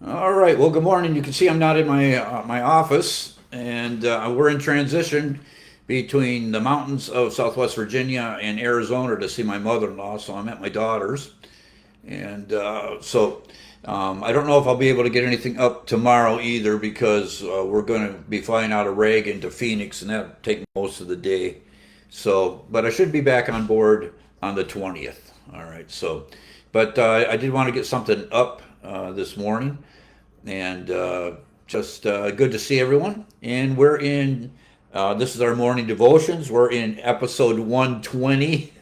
All right. Well, good morning. You can see I'm not in my office, and we're in transition between the mountains of Southwest Virginia and Arizona to see my mother-in-law. So I'm at my daughter's, and I don't know if I'll be able to get anything up tomorrow either because we're going to be flying out of Reagan to Phoenix, and that'll take most of the day. So, but I should be back on board on the 20th. All right. But I did want to get something up this morning and just good to see everyone. And we're in, this is our morning devotions. We're in episode 120.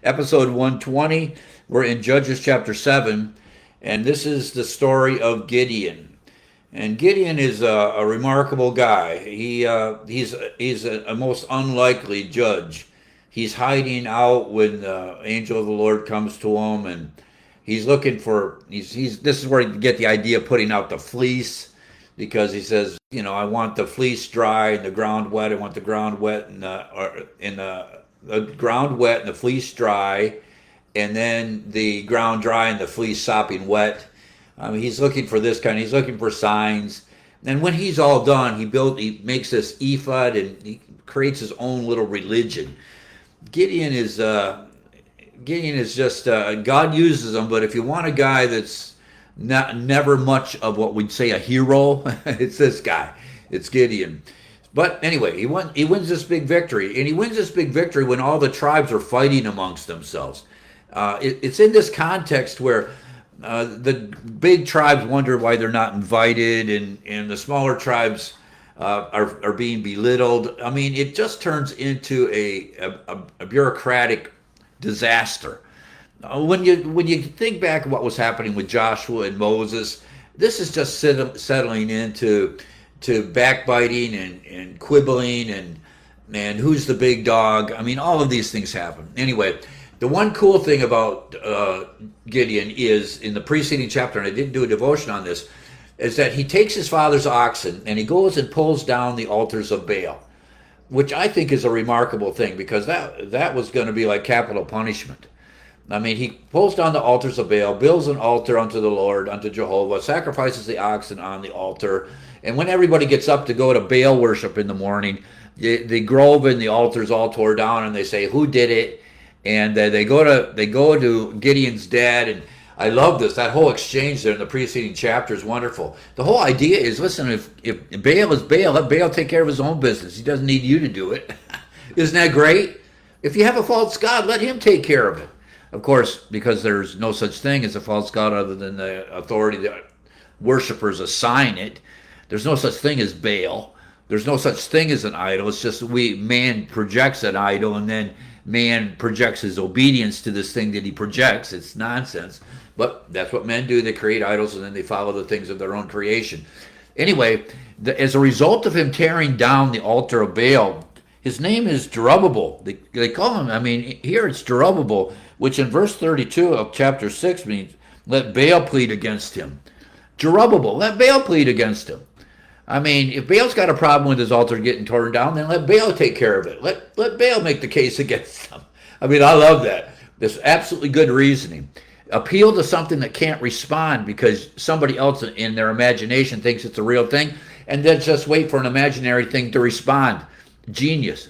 Episode 120. We're in Judges chapter 7. And this is the story of Gideon. And Gideon is a remarkable guy. He's a most unlikely judge. He's hiding out when the angel of the Lord comes to him, and he's looking for he's this is where you get the idea of putting out the fleece, because he says, I want the fleece dry and the ground wet. I want the ground wet and the ground wet and the fleece dry, and then the ground dry and the fleece sopping wet. He's looking for this kind. He's looking for signs. And when he's all done, he makes this ephod and he creates his own little religion. Gideon is just God uses him, but if you want a guy that's never much of what we'd say a hero, it's this guy. It's Gideon. But anyway, he wins this big victory, and he wins this big victory when all the tribes are fighting amongst themselves. It's in this context where the big tribes wonder why they're not invited, and the smaller tribes are being belittled. I mean, it just turns into a bureaucratic disaster. When you think back what was happening with Joshua and Moses, this is just settling into backbiting and quibbling and who's the big dog. I mean, all of these things happen. Anyway, the one cool thing about Gideon is in the preceding chapter, and I didn't do a devotion on this, is that he takes his father's oxen and he goes and pulls down the altars of Baal, which I think is a remarkable thing, because that was going to be like capital punishment. I mean, he pulls down the altars of Baal, builds an altar unto the Lord, unto Jehovah, sacrifices the oxen on the altar, and when everybody gets up to go to Baal worship in the morning, the grove and the altars all tore down, and they say, "Who did it?" And they go to Gideon's dad, and I love this. That whole exchange there in the preceding chapter is wonderful. The whole idea is, listen, if Baal is Baal, let Baal take care of his own business. He doesn't need you to do it. Isn't that great? If you have a false god, let him take care of it. Of course, because there's no such thing as a false god other than the authority that worshipers assign it. There's no such thing as Baal. There's no such thing as an idol. It's just man projects an idol, and then man projects his obedience to this thing that he projects. It's nonsense. But that's what men do. They create idols, and then they follow the things of their own creation. Anyway, as a result of him tearing down the altar of Baal, his name is Jerubbaal. They call him, I mean, here it's Jerubbaal, which in verse 32 of chapter 6 means, let Baal plead against him. Jerubbaal, let Baal plead against him. I mean, if Baal's got a problem with his altar getting torn down, then let Baal take care of it. Let Baal make the case against them. I mean, I love that. There's absolutely good reasoning. Appeal to something that can't respond because somebody else in their imagination thinks it's a real thing, and then just wait for an imaginary thing to respond. Genius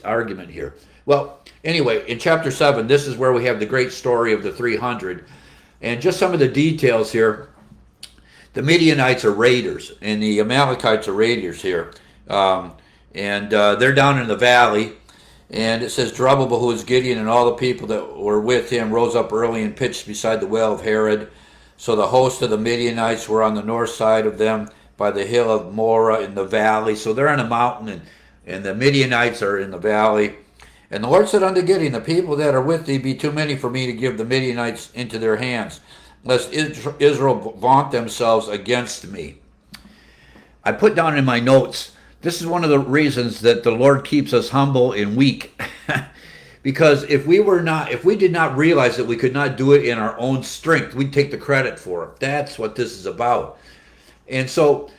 argument here. Well, anyway, in chapter 7, this is where we have the great story of the 300. And just some of the details here. The Midianites are raiders, and the Amalekites are raiders here. They're down in the valley. And it says, Jerubbaal, who is Gideon, and all the people that were with him, rose up early and pitched beside the well of Harod. So the host of the Midianites were on the north side of them by the hill of Morah in the valley. So they're on a mountain, and the Midianites are in the valley. And the Lord said unto Gideon, the people that are with thee be too many for me to give the Midianites into their hands, lest Israel vaunt themselves against me. I put down in my notes, this is one of the reasons that the Lord keeps us humble and weak. Because if we did not realize that we could not do it in our own strength, we'd take the credit for it. That's what this is about. And so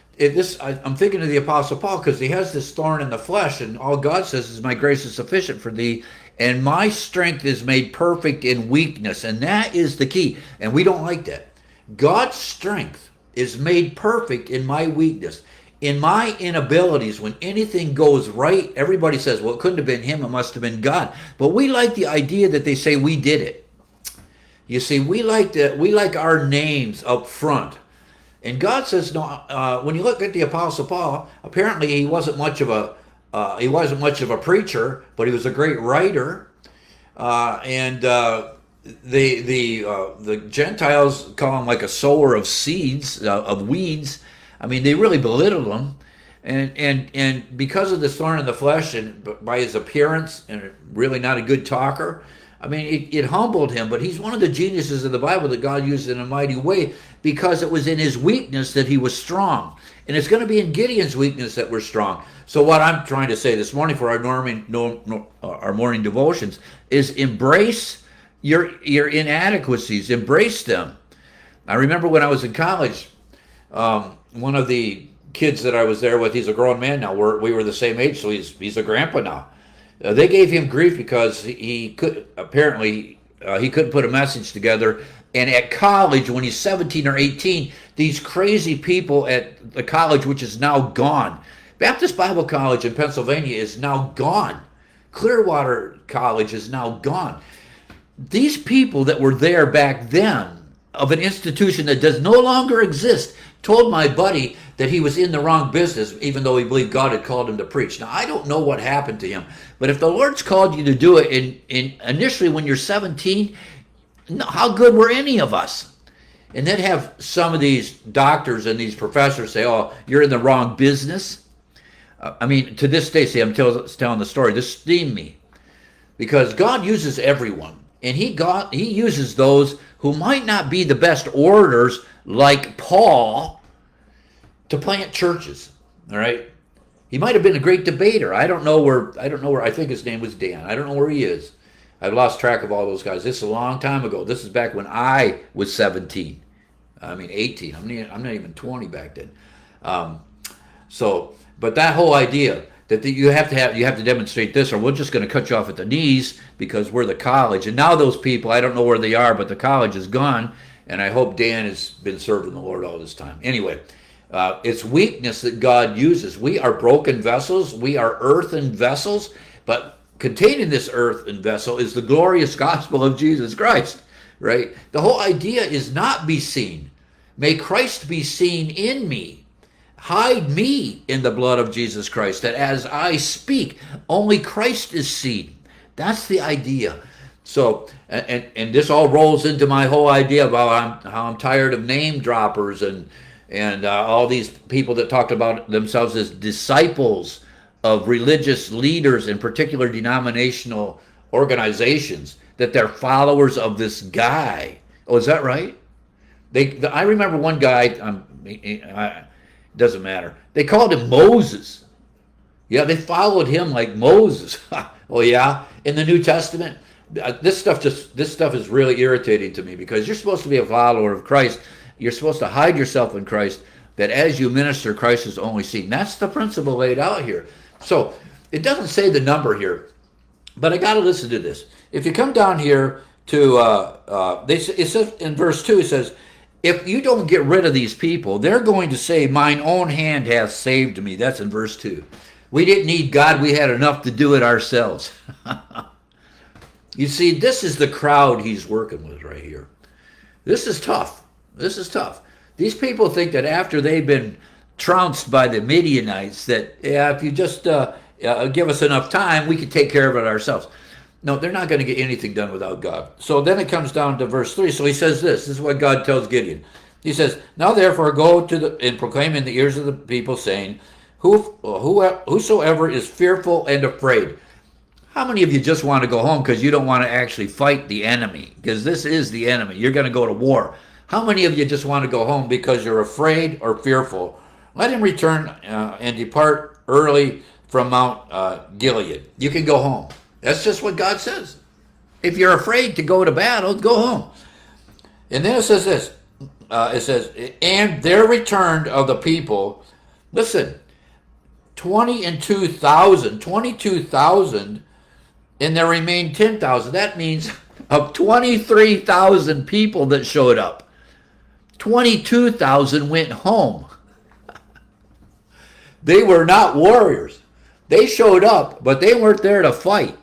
I'm thinking of the Apostle Paul, because he has this thorn in the flesh, and all God says is, my grace is sufficient for thee, and my strength is made perfect in weakness. And that is the key. And we don't like that. God's strength is made perfect in my weakness. In my inabilities, when anything goes right, everybody says, well, it couldn't have been him, it must have been God. But we like the idea that they say we did it. You see, we like our names up front. And God says, no. When you look at the Apostle Paul, apparently he wasn't much of a preacher, but he was a great writer. The Gentiles call him like a sower of seeds, of weeds. I mean, they really belittled him, and because of this thorn in the flesh and by his appearance and really not a good talker, I mean, it humbled him. But he's one of the geniuses of the Bible that God used in a mighty way, because it was in his weakness that he was strong, and it's going to be in Gideon's weakness that we're strong. So what I'm trying to say this morning for our morning devotions is embrace your inadequacies, embrace them. I remember when I was in college. One of the kids that I was there with, he's a grown man now. We were the same age, so he's a grandpa now. They gave him grief because he couldn't put a message together. And at college, when he's 17 or 18, these crazy people at the college, which is now gone, Baptist Bible College in Pennsylvania is now gone. Clearwater College is now gone. These people that were there back then, of an institution that does no longer exist, told my buddy that he was in the wrong business, even though he believed God had called him to preach. Now, I don't know what happened to him, but if the Lord's called you to do it initially when you're 17, how good were any of us? And then have some of these doctors and these professors say, oh, you're in the wrong business. I mean, to this day, see, I'm telling the story. This steamed me, because God uses everyone, and He uses those who might not be the best orators, like Paul, to plant churches. All right, he might have been a great debater. I don't know where. I think his name was Dan. I don't know where he is. I've lost track of all those guys. This is a long time ago. This is back when I was 17. I mean 18. I'm not even 20 back then. But that whole idea that you have to demonstrate this, or we're just going to cut you off at the knees because we're the college. And now those people, I don't know where they are, but the college is gone. And I hope Dan has been serving the Lord all this time. Anyway, it's weakness that God uses. We are broken vessels. We are earthen vessels. But contained in this earthen vessel is the glorious gospel of Jesus Christ, right? The whole idea is not be seen. May Christ be seen in me. Hide me in the blood of Jesus Christ, that as I speak, only Christ is seen. That's the idea. So, and this all rolls into my whole idea about how I'm tired of name droppers and all these people that talked about themselves as disciples of religious leaders in particular denominational organizations, that they're followers of this guy. Oh, is that right? I remember one guy, doesn't matter. They called him Moses. Yeah, they followed him like Moses. Oh yeah, in the New Testament, this stuff is really irritating to me, because you're supposed to be a follower of Christ. You're supposed to hide yourself in Christ, that as you minister, Christ is only seen. That's the principle laid out here. So it doesn't say the number here, but I got to listen to this. If you come down here to, it says in verse 2, it says, if you don't get rid of these people, they're going to say, mine own hand hath saved me. That's in verse 2. We didn't need God. We had enough to do it ourselves. You see, this is the crowd he's working with right here. This is tough. This is tough. These people think that after they've been trounced by the Midianites, that if you just give us enough time, we can take care of it ourselves. No, they're not going to get anything done without God. So then it comes down to verse 3. So he says this is what God tells Gideon. He says, now therefore go and proclaim in the ears of the people, saying, whosoever is fearful and afraid. How many of you just want to go home because you don't want to actually fight the enemy? Because this is the enemy. You're going to go to war. How many of you just want to go home because you're afraid or fearful? Let him return and depart early from Mount Gilead. You can go home. That's just what God says. If you're afraid to go to battle, go home. And then it says this. It says, and there returned of the people, listen, 22,000, and there remained 10,000. That means of 23,000 people that showed up. 22,000 went home. They were not warriors. They showed up, but they weren't there to fight.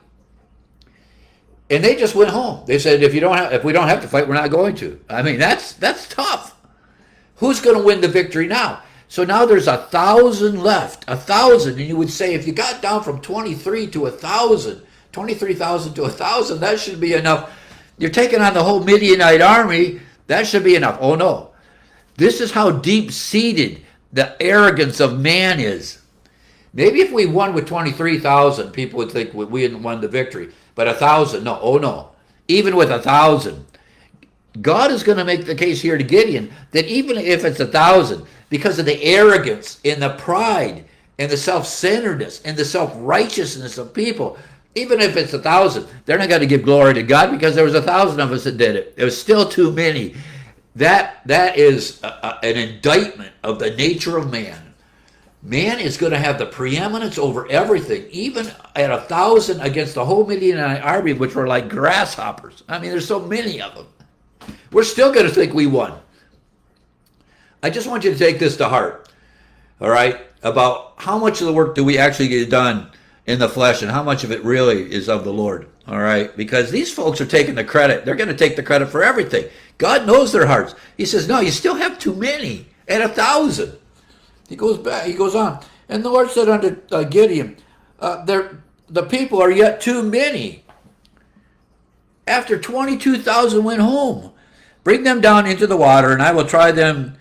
And they just went home. They said, if we don't have to fight, we're not going to. I mean, that's tough. Who's going to win the victory now? So now there's 1,000 left. 1,000. And you would say, if you got down from 23 to 1,000, 23,000 to 1,000, that should be enough. You're taking on the whole Midianite army. That should be enough. Oh, no. This is how deep-seated the arrogance of man is. Maybe if we won with 23,000, people would think we hadn't won the victory. But 1,000, no. Oh, no. Even with 1,000, God is going to make the case here to Gideon that even if it's 1,000, because of the arrogance and the pride and the self-centeredness and the self-righteousness of people, even if it's 1,000, they're not going to give glory to God because there was 1,000 of us that did it. It was still too many. That is an indictment of the nature of man. Man is going to have the preeminence over everything, even at 1,000 against the whole Midianite army, which were like grasshoppers. I mean, there's so many of them. We're still going to think we won. I just want you to take this to heart, all right, about how much of the work do we actually get done in the flesh and how much of it really is of the Lord, all right? Because these folks are taking the credit. They're going to take the credit for everything. God knows their hearts. He says, no, you still have too many at 1,000. He goes back. He goes on. And the Lord said unto Gideon, the people are yet too many. After 22,000 went home. Bring them down into the water, and I will try them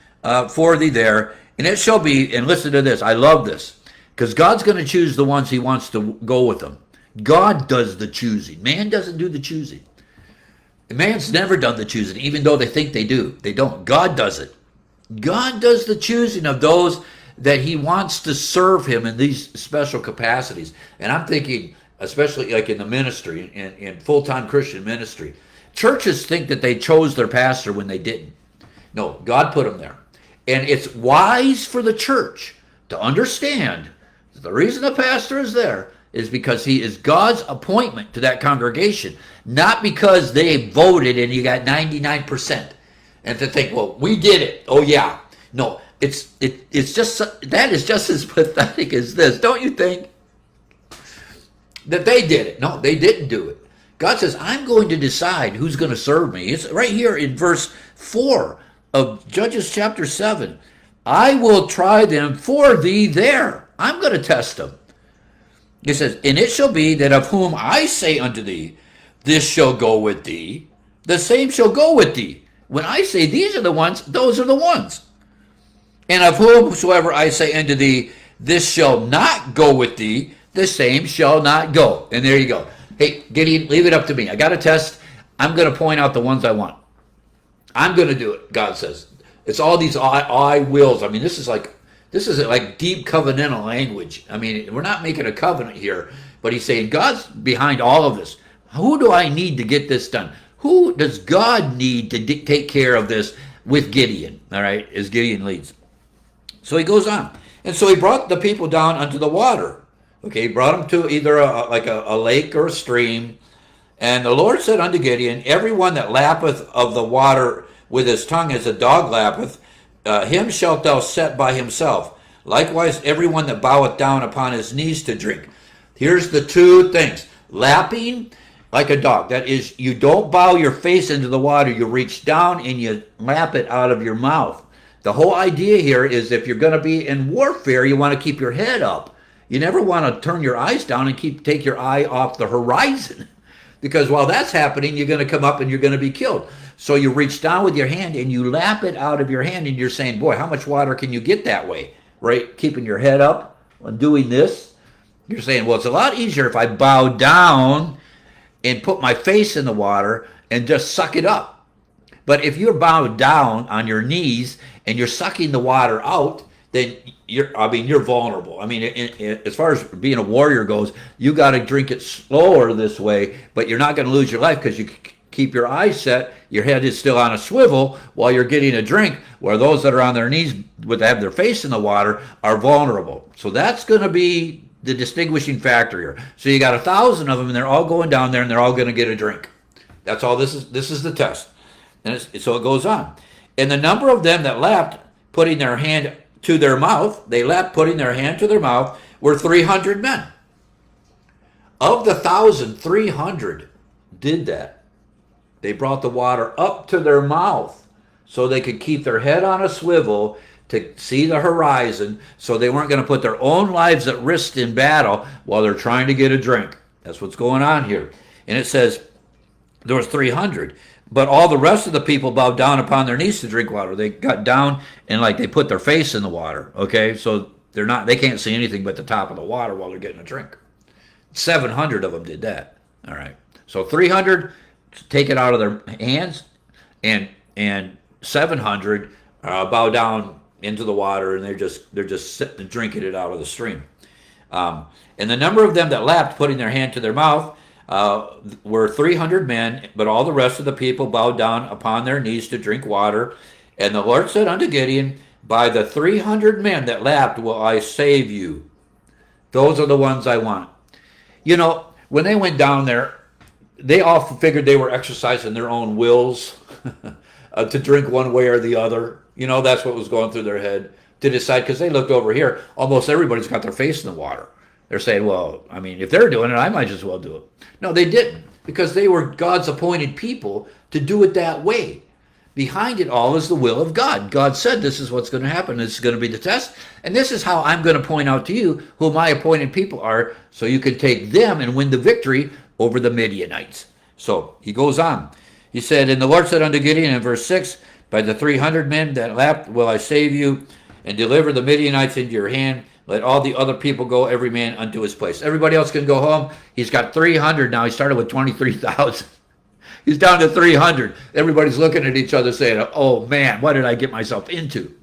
for thee there. And it shall be, and listen to this, I love this, because God's going to choose the ones he wants to go with them. God does the choosing. Man doesn't do the choosing. Man's never done the choosing, even though they think they do. They don't. God does it. God does the choosing of those that he wants to serve him in these special capacities. And I'm thinking, especially like in the ministry, in full-time Christian ministry, churches think that they chose their pastor when they didn't. No, God put them there. And it's wise for the church to understand that the reason the pastor is there is because he is God's appointment to that congregation, not because they voted and you got 99%. And to think, well, we did it. Oh, yeah. No, it's just, that is just as pathetic as this, don't you think? That they did it. No, they didn't do it. God says, I'm going to decide who's going to serve me. It's right here in verse 4 of Judges chapter 7. I will try them for thee there. I'm going to test them. He says, and it shall be that of whom I say unto thee, this shall go with thee, the same shall go with thee. When I say these are the ones, those are the ones. And of whomsoever I say unto thee, this shall not go with thee, the same shall not go. And there you go. Hey, Gideon, leave it up to me. I got a test. I'm going to point out the ones I want. I'm going to do it, God says. It's all these I wills. I mean, this is like deep covenantal language. I mean, we're not making a covenant here, but he's saying God's behind all of this. Who do I need to get this done? Who does God need to take care of this with Gideon, all right, as Gideon leads? So he goes on. And so he brought the people down unto the water. Okay, he brought them to either a lake or a stream. And the Lord said unto Gideon, every one that lappeth of the water with his tongue as a dog lappeth, him shalt thou set by himself. Likewise, every one that boweth down upon his knees to drink. Here's the two things. Lapping like a dog. That is, you don't bow your face into the water. You reach down and you lap it out of your mouth. The whole idea here is if you're going to be in warfare, you want to keep your head up. You never want to turn your eyes down and take your eye off the horizon. Because while that's happening, you're going to come up and you're going to be killed. So you reach down with your hand and you lap it out of your hand and you're saying, boy, how much water can you get that way? Right? Keeping your head up and doing this. You're saying, well, it's a lot easier if I bow down and put my face in the water and just suck it up. But if you're bowed down on your knees and you're sucking the water out, then you're vulnerable. I mean, as far as being a warrior goes, you got to drink it slower this way, but you're not going to lose your life because you keep your eyes set. Your head is still on a swivel while you're getting a drink, where those that are on their knees with have their face in the water are vulnerable. So that's going to be the distinguishing factor here. So you got 1,000 of them, and they're all going down there, and they're all going to get a drink. That's all. This is the test. And so it goes on. And the number of them that leapt, putting their hand to their mouth, they leapt, putting their hand to their mouth, were 300 men. Of the 1,000, 300 did that. They brought the water up to their mouth so they could keep their head on a swivel to see the horizon, so they weren't going to put their own lives at risk in battle while they're trying to get a drink. That's what's going on here. And it says there was 300, but all the rest of the people bowed down upon their knees to drink water. They got down and like they put their face in the water. Okay, so they can't see anything but the top of the water while they're getting a drink. 700 of them did that. All right, so 300 take it out of their hands, and 700 bow down into the water, and they're just sitting and drinking it out of the stream. And the number of them that lapped, putting their hand to their mouth, were 300 men, but all the rest of the people bowed down upon their knees to drink water. And the Lord said unto Gideon, by the 300 men that lapped will I save you. Those are the ones I want. You know, when they went down there, they all figured they were exercising their own wills to drink one way or the other. You know, that's what was going through their head to decide, because they looked over here. Almost everybody's got their face in the water. They're saying, well, I mean, if they're doing it, I might as well do it. No, they didn't, because they were God's appointed people to do it that way. Behind it all is the will of God. God said this is what's going to happen. This is going to be the test. And this is how I'm going to point out to you who my appointed people are, so you can take them and win the victory over the Midianites. So he goes on. He said, and the Lord said unto Gideon in verse 6, by the 300 men that lapped will I save you, and deliver the Midianites into your hand. Let all the other people go, every man unto his place. Everybody else can go home. He's got 300 now. He started with 23,000. He's down to 300. Everybody's looking at each other saying, oh man, what did I get myself into?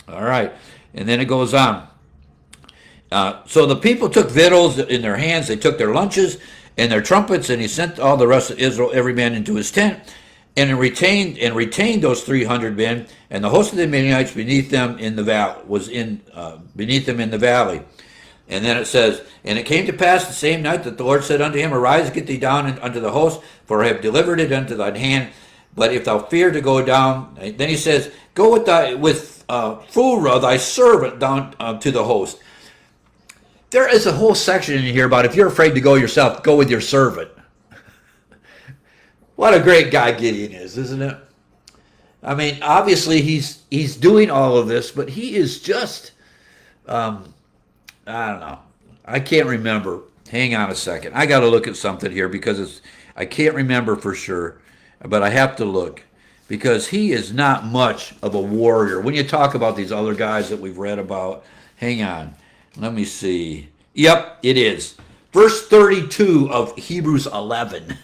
All right. And then it goes on. So the people took victuals in their hands. They took their lunches and their trumpets, and he sent all the rest of Israel, every man into his tent, and retained those 300 men, and the host of the Midianites beneath them in the valley beneath them in the valley. And then it says, and it came to pass the same night that the Lord said unto him, arise, get thee down unto the host, for I have delivered it unto thine hand. But if thou fear to go down, then he says, go with Phurah thy servant down to the host. There is a whole section in here about if you're afraid to go yourself, go with your servant. What a great guy Gideon is, isn't it? I mean, obviously he's doing all of this, but he is just, I don't know. I can't remember. Hang on a second. I got to look at something here because I can't remember for sure, but I have to look because he is not much of a warrior. When you talk about these other guys that we've read about, hang on. Let me see. Yep, it is. Verse 32 of Hebrews 11.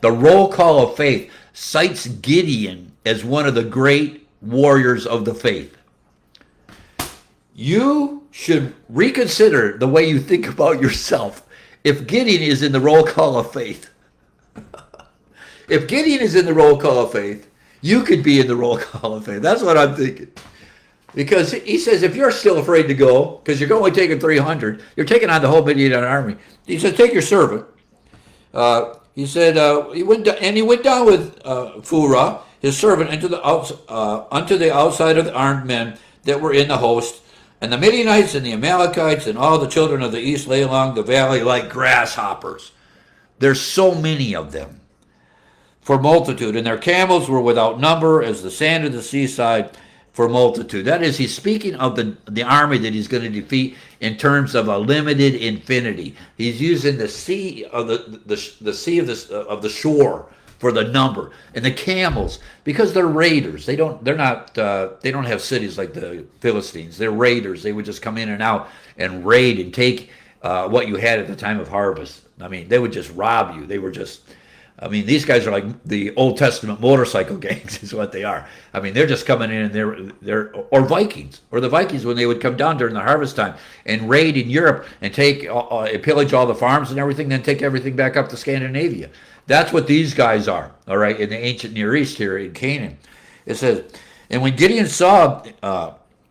The roll call of faith cites Gideon as one of the great warriors of the faith. You should reconsider the way you think about yourself if Gideon is in the roll call of faith. If Gideon is in the roll call of faith, you could be in the roll call of faith. That's what I'm thinking. Because he says, if you're still afraid to go, because you're only taking 300, you're taking on the whole Midianite army. He said, take your servant. He said, he went down with Phurah, his servant, unto the outside of the armed men that were in the host. And the Midianites and the Amalekites and all the children of the east lay along the valley like grasshoppers. There's so many of them for multitude. And their camels were without number as the sand of the seaside for multitude. That is, he's speaking of the army that he's going to defeat in terms of a limited infinity. He's using the sea of the sea of the shore for the number, and the camels, because they're raiders. They don't have cities like the Philistines. They're raiders. They would just come in and out and raid and take what you had at the time of harvest. I mean, they would just rob you. They were just, I mean, these guys are like the Old Testament motorcycle gangs is what they are. I mean, they're just coming in and they're or Vikings, or the Vikings when they would come down during the harvest time and raid in Europe and take pillage all the farms and everything, then take everything back up to Scandinavia. That's what these guys are, all right, in the ancient Near East here in Canaan. It says, and when Gideon saw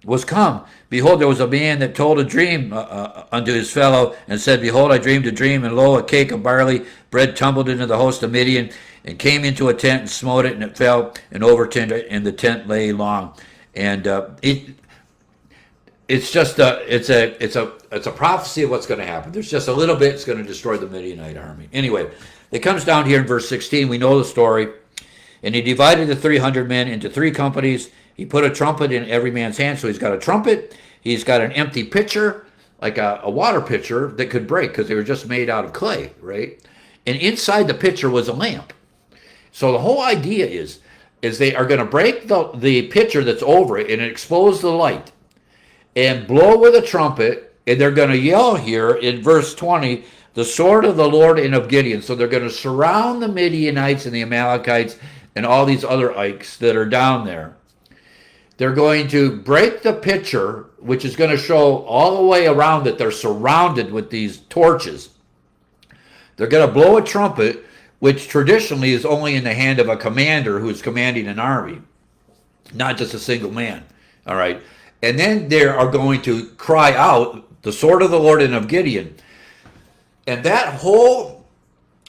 was come. Behold, there was a man that told a dream unto his fellow, and said, Behold, I dreamed a dream, and lo, a cake of barley bread tumbled into the host of Midian, and came into a tent, and smote it, and it fell, and overturned it, and the tent lay long. And it's just it's a prophecy of what's going to happen. There's just a little bit. It's going to destroy the Midianite army. Anyway, it comes down here in verse 16. We know the story. And he divided the 300 men into 3 companies. He put a trumpet in every man's hand. So he's got a trumpet. He's got an empty pitcher, like a water pitcher that could break because they were just made out of clay, right? And inside the pitcher was a lamp. So the whole idea is they are going to break the pitcher that's over it and expose the light and blow with a trumpet. And they're going to yell here in verse 20, the sword of the Lord and of Gideon. So they're going to surround the Midianites and the Amalekites and all these other ikes that are down there. They're going to break the pitcher, which is going to show all the way around that they're surrounded with these torches. They're going to blow a trumpet, which traditionally is only in the hand of a commander who is commanding an army, not just a single man. All right. And then they are going to cry out, the sword of the Lord and of Gideon. And that whole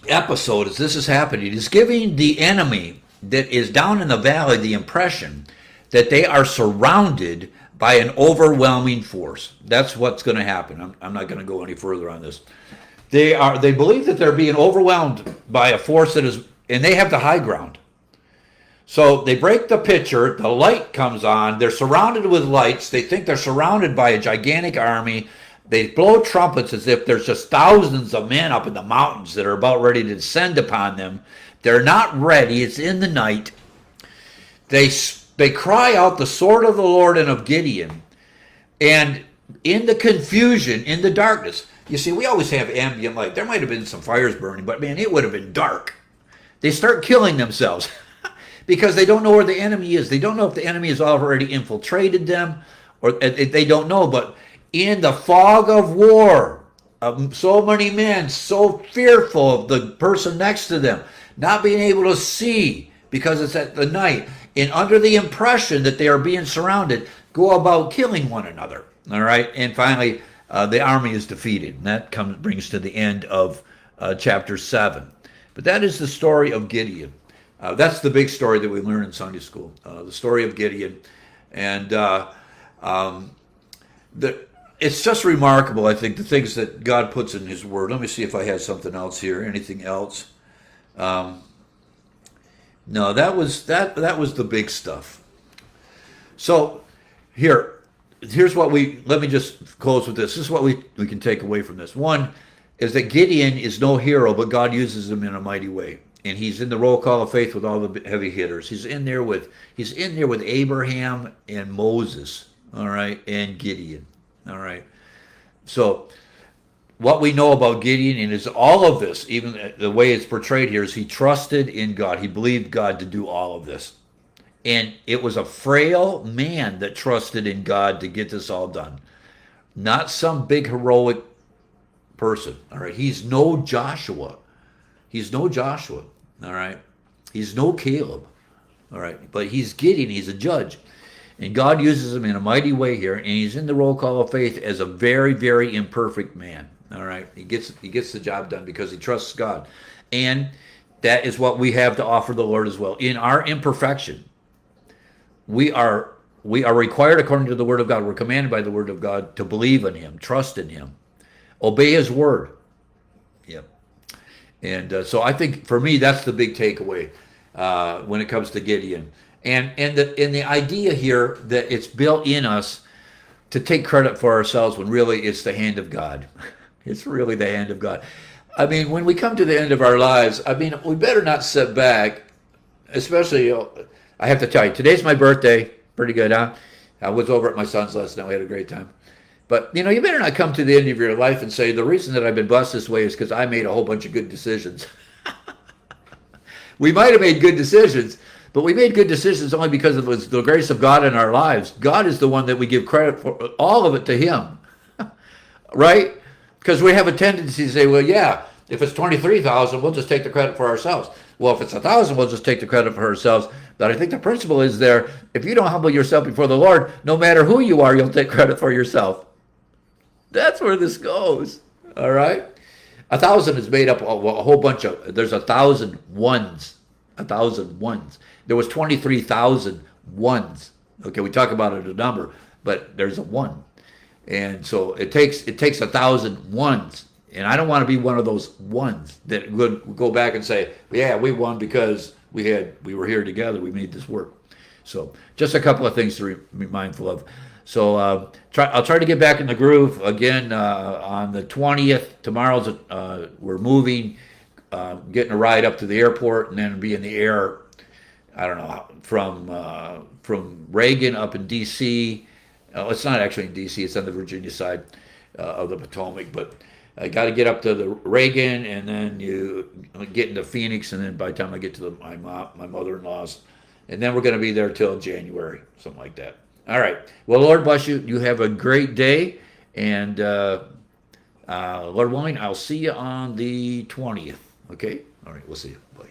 episode, as this is happening, is giving the enemy that is down in the valley the impression that they are surrounded by an overwhelming force. That's what's going to happen. I'm not going to go any further on this. They believe that they're being overwhelmed by a force that is, and they have the high ground. So they break the pitcher, the light comes on, they're surrounded with lights, they think they're surrounded by a gigantic army. They blow trumpets as if there's just thousands of men up in the mountains that are about ready to descend upon them. They're not ready. It's in the night. They cry out the sword of the Lord and of Gideon. And in the confusion, in the darkness, you see, we always have ambient light. There might have been some fires burning, but man, it would have been dark. They start killing themselves because they don't know where the enemy is. They don't know if the enemy has already infiltrated them, or they don't know. But in the fog of war, so many men, so fearful of the person next to them, not being able to see because it's at the night, and under the impression that they are being surrounded, go about killing one another. All right, and finally, the army is defeated, and that brings to the end of chapter 7. But that is the story of Gideon. That's the big story that we learn in Sunday school, the story of Gideon, and it's just remarkable. I think the things that God puts in His Word. Let me see if I had something else here. Anything else? No, that was the big stuff. So here's what let me just close with this. This is what we can take away from this. One is that Gideon is no hero, but God uses him in a mighty way. And he's in the roll call of faith with all the heavy hitters. He's in there with Abraham and Moses, all right, and Gideon. All right. So what we know about Gideon is all of this, even the way it's portrayed here, is he trusted in God. He believed God to do all of this. And it was a frail man that trusted in God to get this all done. Not some big heroic person. All right. He's no Joshua. All right. He's no Caleb. All right. But he's Gideon. He's a judge. And God uses him in a mighty way here. And he's in the roll call of faith as a very, very imperfect man. All right. He gets the job done because he trusts God. And that is what we have to offer the Lord as well. In our imperfection, we are required according to the Word of God. We're commanded by the Word of God to believe in Him, trust in Him, obey His Word. Yep. And so I think for me that's the big takeaway when it comes to Gideon. And the idea here that it's built in us to take credit for ourselves when really it's the hand of God. It's really the hand of God. I mean, when we come to the end of our lives, I mean, we better not sit back, especially, I have to tell you, today's my birthday. Pretty good, huh? I was over at my son's last night. We had a great time. But, you better not come to the end of your life and say, the reason that I've been blessed this way is because I made a whole bunch of good decisions. We might have made good decisions, but we made good decisions only because it was the grace of God in our lives. God is the one that we give credit for, all of it to Him. Right? Because we have a tendency to say, well, yeah, If it's 23,000, we'll just take the credit for ourselves. Well, if it's 1,000, we'll just take the credit for ourselves. But I think the principle is there: if you don't humble yourself before the Lord, no matter who you are, you'll take credit for yourself. That's where this goes. All right. 1,000 is made up of a whole bunch of. There's 1,000 ones. 1,000 ones. There was 23,000 ones. Okay, we talk about it a number, but there's a one, and so it takes 1,000 ones. And I don't want to be one of those ones that would go back and say, "Yeah, we won because we were here together. We made this work." So just a couple of things to be mindful of. So I'll try to get back in the groove again on the 20th. Tomorrow's we're moving, getting a ride up to the airport, and then be in the air. I don't know, from Reagan up in D.C. It's not actually in D.C. It's on the Virginia side of the Potomac, but I got to get up to the Reagan, and then you get into Phoenix, and then by the time I get to my mother-in-law's, and then we're going to be there till January, something like that. All right. Well, Lord bless you. You have a great day, and Lord willing, I'll see you on the 20th. Okay? All right. We'll see you. Bye.